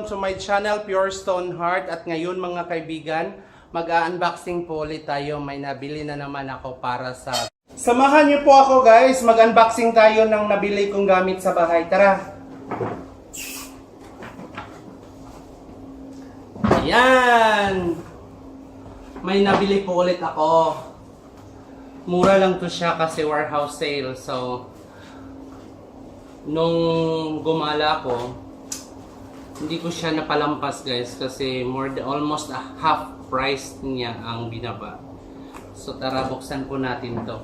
to my channel, Pure Stone Heart. At ngayon mga kaibigan, mag-unboxing po ulit tayo. May nabili na naman ako para sa... Samahan niyo po ako guys, mag-unboxing tayo ng nabili kong gamit sa bahay. Tara! Ayan! May nabili po ulit ako. Mura lang to siya kasi warehouse sale. So, nung gumala ko, hindi ko siya napalampas guys kasi almost a half price niya ang binaba. So tara, buksan po natin to.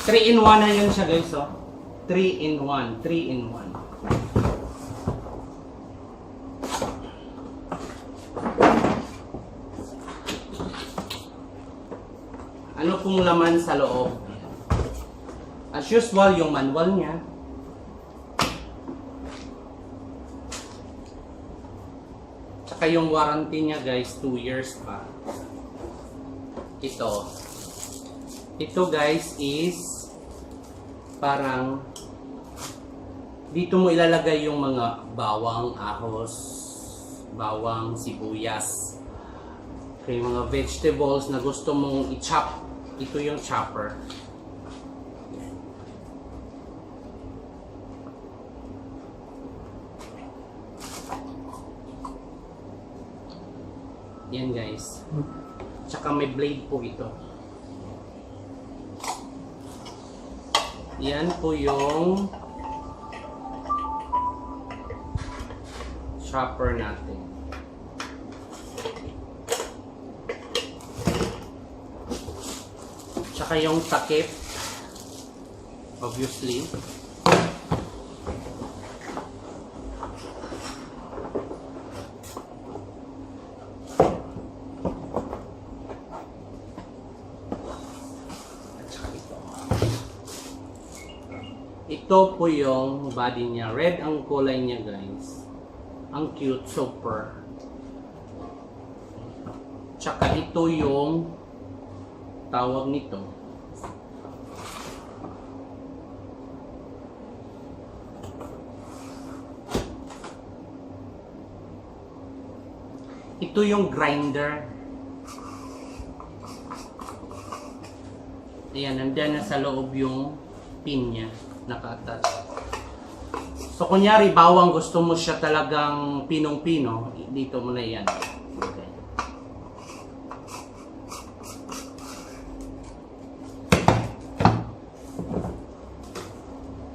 3 in 1 na yun siya guys, oh. 3 in 1, 3 in 1. Ano pong laman sa loob? As usual, yung manual niya. Tsaka yung warranty niya guys, 2 years pa. Ito guys is parang dito mo ilalagay yung mga bawang, ahos, bawang, sibuyas. Okay, mga vegetables na gusto mong i-chop. Ito yung chopper. Yan guys. Tsaka may blade po ito. Yan po yung chopper natin. Tsaka yung takip. Obviously. Ito po yung body niya. Red ang kulay niya guys. Ang cute, super. Tsaka ito yung tawag nito. Ito yung grinder. Ayan, nandiyan na sa loob yung pin niya. Naka-attach. So, kunyari, bawang gusto mo siya talagang pinong-pino, dito mo na yan. Okay.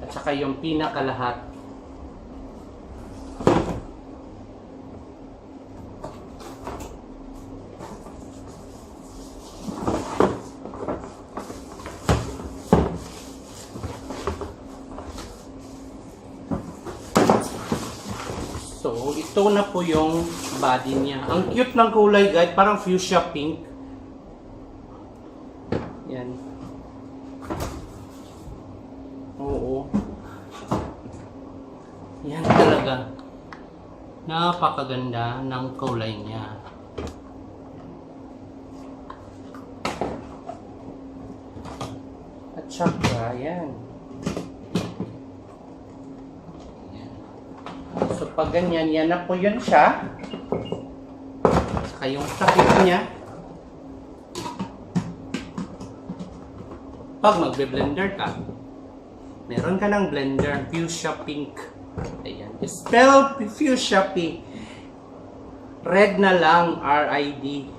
At saka yung pinakalahat. So, ito na po yung body niya. Ang cute ng kulay guys, parang fuchsia pink. Yan. Oo. Yan talaga. Napakaganda ng kulay niya. At saka, yan. So pag ganyan, yan na po yun siya. Saka yung takip niya. Pag magbe-blender ka, meron ka ng blender, fuchsia pink. Ayan. Spell fuchsia pink. Red na lang, R-I-D.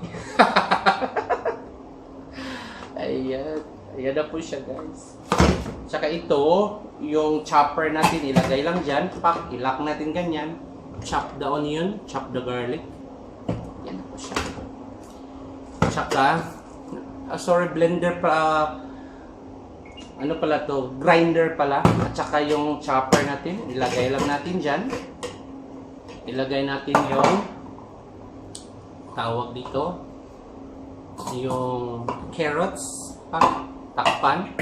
Ayan. Ayan na po siya guys. Tsaka ito, yung chopper natin, ilagay lang dyan. Pak, ilock natin ganyan. Chop the onion, chop the garlic. Yan po siya. Tsaka, blender pa, ano pala to, grinder pala. At saka yung chopper natin, ilagay lang natin dyan. Ilagay natin yung, tawag dito, yung carrots. Pak, takpan.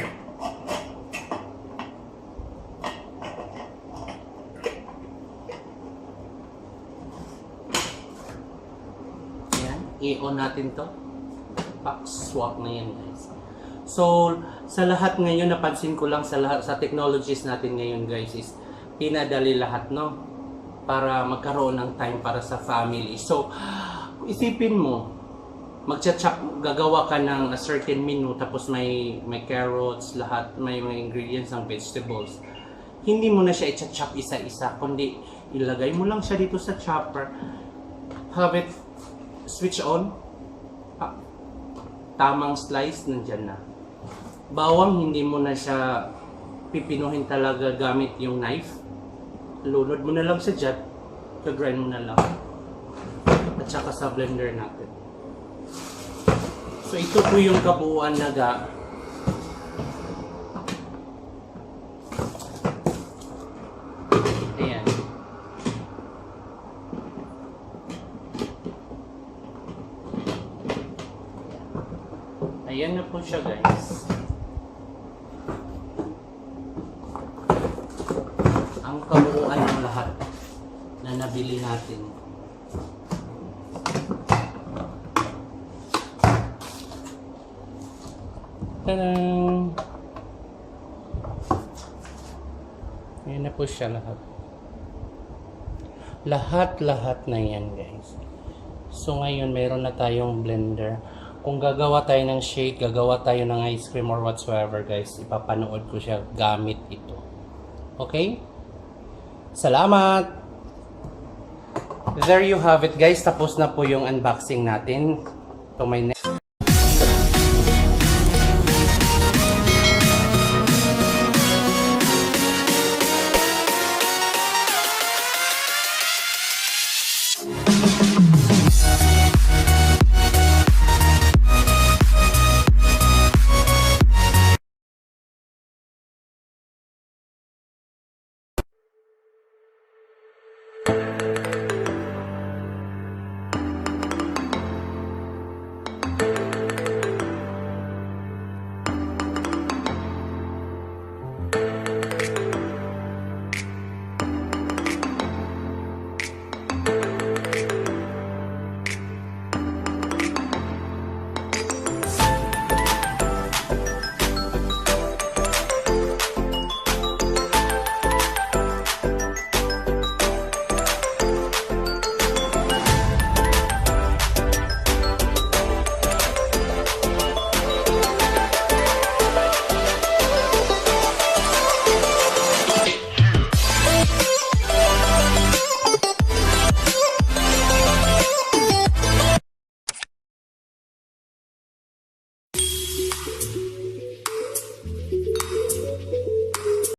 I-on natin to. Pack swap na yan guys. So, sa lahat ngayon, napansin ko lang sa lahat sa technologies natin ngayon guys is pinadali lahat, no? para magkaroon ng time para sa family. So, isipin mo, gagawa ka ng a certain menu, tapos may carrots, lahat, may mga ingredients ng vegetables. Hindi mo na siya i-chop isa-isa, kundi ilagay mo lang siya dito sa chopper, have it switch on, tamang slice, nandyan na. Bawang, hindi mo na siya pipinuhin talaga gamit yung knife. Lunod mo na lang sa jet, kagrind mo na lang. At saka sa blender natin. So ito po yung kabuuan na ayan. Ayan na po siya, guys. Ang kabuuan ng lahat na nabili natin. Tadang! Ayan na po siya lahat. Lahat na yan, guys. So ngayon, mayroon na tayong blender. Kung gagawa tayo ng shake, gagawa tayo ng ice cream or whatsoever, guys, ipapanood ko siya gamit ito. Okay? Salamat! There you have it, guys. Tapos na po yung unboxing natin. Ito may